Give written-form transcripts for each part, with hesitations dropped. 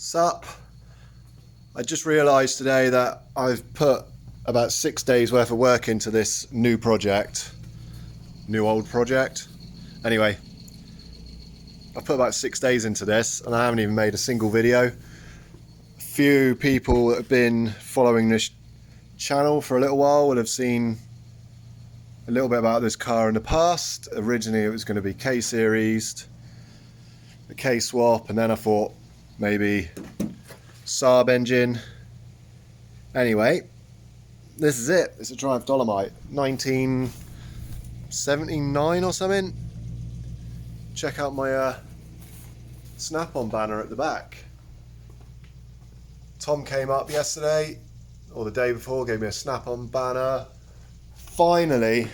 Sup? I just realised today that I've put about 6 days worth of work into this new old project. Anyway, I've put about 6 days into this and I haven't even made a single video. A few people that have been following this channel for a little while would have seen a little bit about this car in the past. Originally it was going to be K-Series, the K-swap, and then I thought maybe Saab engine. Anyway, this is it. It's a Triumph Dolomite, 1979 or something. Check out my snap-on banner at the back. Tom came up yesterday, or the day before, gave me a snap-on banner. Finally,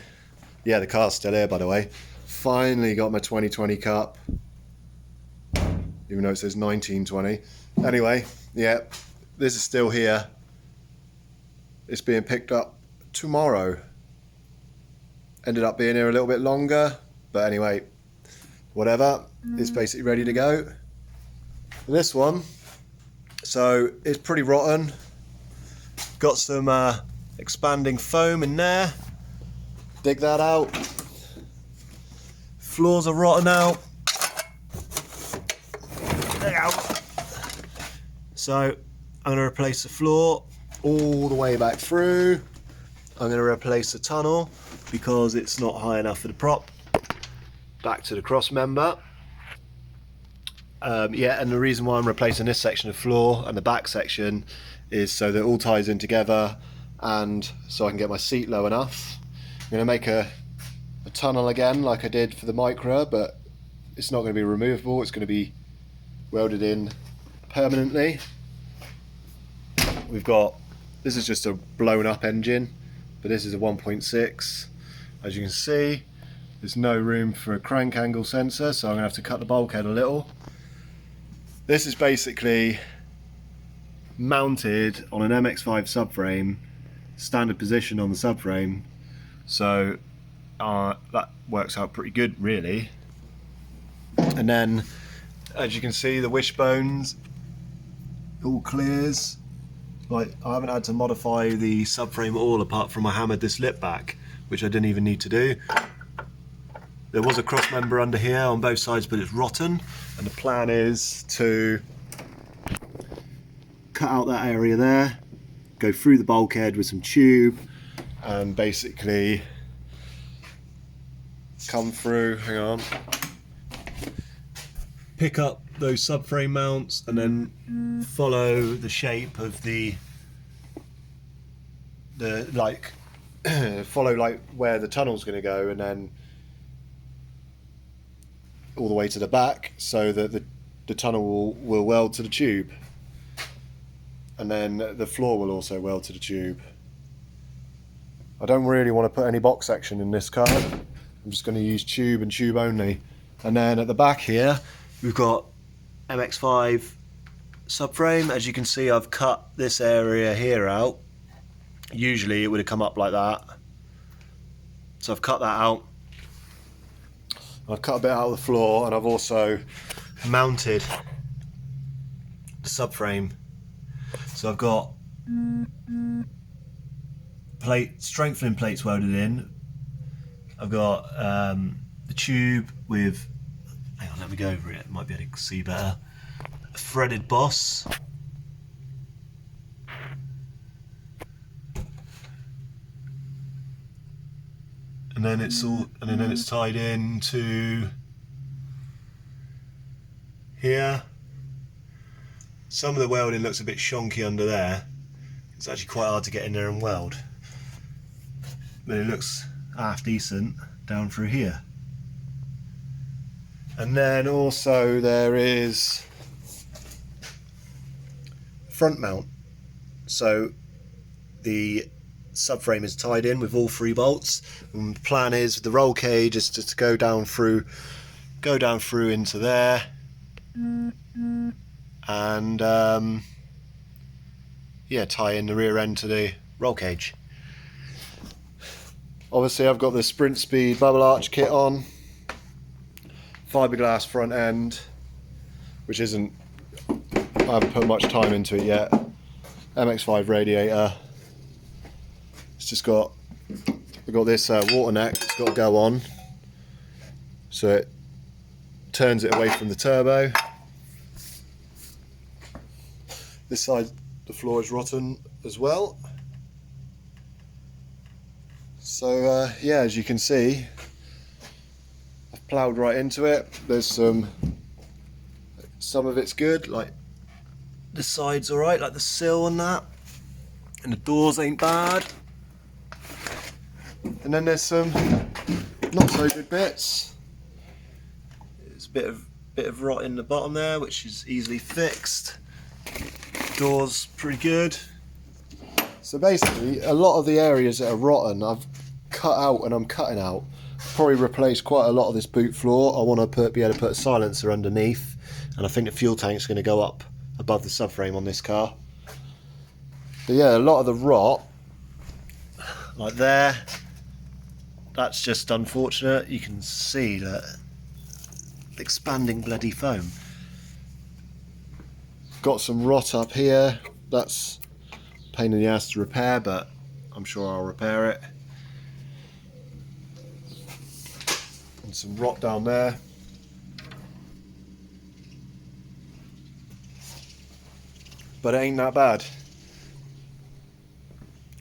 yeah, the car's still here by the way. Finally got my 2020 Cup, even though it says 1920. Anyway, yeah, this is still here. It's being picked up tomorrow. Ended up being here a little bit longer, but anyway, whatever. It's basically ready to go. And this one, so it's pretty rotten. Got some expanding foam in there. Dig that out. Floors are rotten out. So I'm going to replace the floor all the way back through. I'm going to replace the tunnel because it's not high enough for the prop. Back to the cross member. Yeah, and the reason why I'm replacing this section of floor and the back section is so that it all ties in together and so I can get my seat low enough. I'm going to make a tunnel again like I did for the Micra, but it's not going to be removable, it's going to be welded in permanently. We've got, this is just a blown up engine, but this is a 1.6. As you can see, there's no room for a crank angle sensor, so I'm going to have to cut the bulkhead a little. This is basically mounted on an MX5 subframe, standard position on the subframe, so that works out pretty good really. And then as you can see, the wishbones all clears. Like, I haven't had to modify the subframe at all apart from I hammered this lip back, which I didn't even need to do. There was a cross member under here on both sides, but it's rotten, and the plan is to cut out that area there, go through the bulkhead with some tube, and basically come through, hang on, pick up those subframe mounts and then follow the shape of the like follow like where the tunnel's going to go, and then all the way to the back so that the tunnel will weld to the tube, and then the floor will also weld to the tube. I don't really want to put any box section in this car. I'm just going to use tube and tube only. And then at the back here we've got MX5 subframe. As you can see, I've cut this area here out. Usually it would have come up like that, so I've cut that out. I've cut a bit out of the floor, and I've also mounted the subframe. So I've got strengthening plates welded in. I've got the tube with, hang on, let me go over it, might be able to see better. A threaded boss. And then it's tied in to here. Some of the welding looks a bit shonky under there. It's actually quite hard to get in there and weld, but it looks half decent down through here. And then also there is front mount. So the subframe is tied in with all 3 bolts, and the plan is the roll cage is just to go down through into there, and yeah, tie in the rear end to the roll cage. Obviously I've got the Sprint Speed bubble arch kit on, fiberglass front end, which isn't haven't put much time into it yet. MX5 radiator. It's just got, we've got this water neck, it's got to go on, so it turns it away from the turbo. This side, the floor is rotten as well. So yeah, as you can see, I've ploughed right into it. There's some of it's good, like this side's alright, like the sill and that, and the doors ain't bad. And then there's some not so good bits. There's a bit of rot in the bottom there, which is easily fixed. Doors pretty good. So basically, a lot of the areas that are rotten, I've cut out and I'm cutting out. Probably replace quite a lot of this boot floor. I want to be able to put a silencer underneath, and I think the fuel tank's going to go up above the subframe on this car. But yeah, a lot of the rot, like there, that's just unfortunate. You can see that expanding bloody foam. Got some rot up here. That's a pain in the ass to repair, but I'm sure I'll repair it. And some rot down there. But it ain't that bad.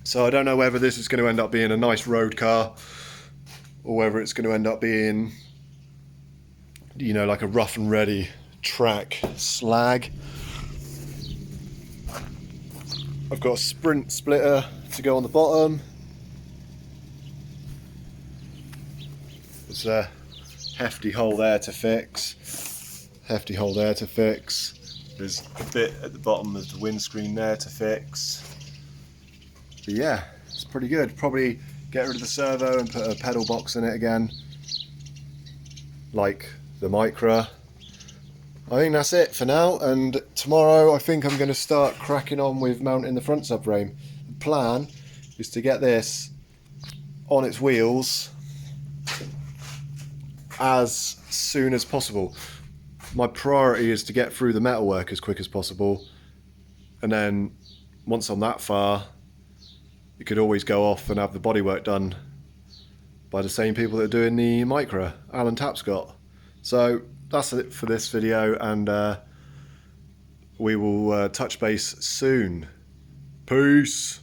So I don't know whether this is going to end up being a nice road car, or whether it's going to end up being, you know, like a rough and ready track slag. I've got a sprint splitter to go on the bottom. There's a hefty hole there to fix. Hefty hole there to fix. There's a bit at the bottom of the windscreen there to fix. But yeah, it's pretty good. Probably get rid of the servo and put a pedal box in it again, like the Micra. I think that's it for now, and tomorrow I think I'm going to start cracking on with mounting the front subframe. The plan is to get this on its wheels as soon as possible. My priority is to get through the metalwork as quick as possible, and then once I'm that far, you could always go off and have the bodywork done by the same people that are doing the Micra, Alan Tapscott. So that's it for this video, and we will touch base soon. Peace.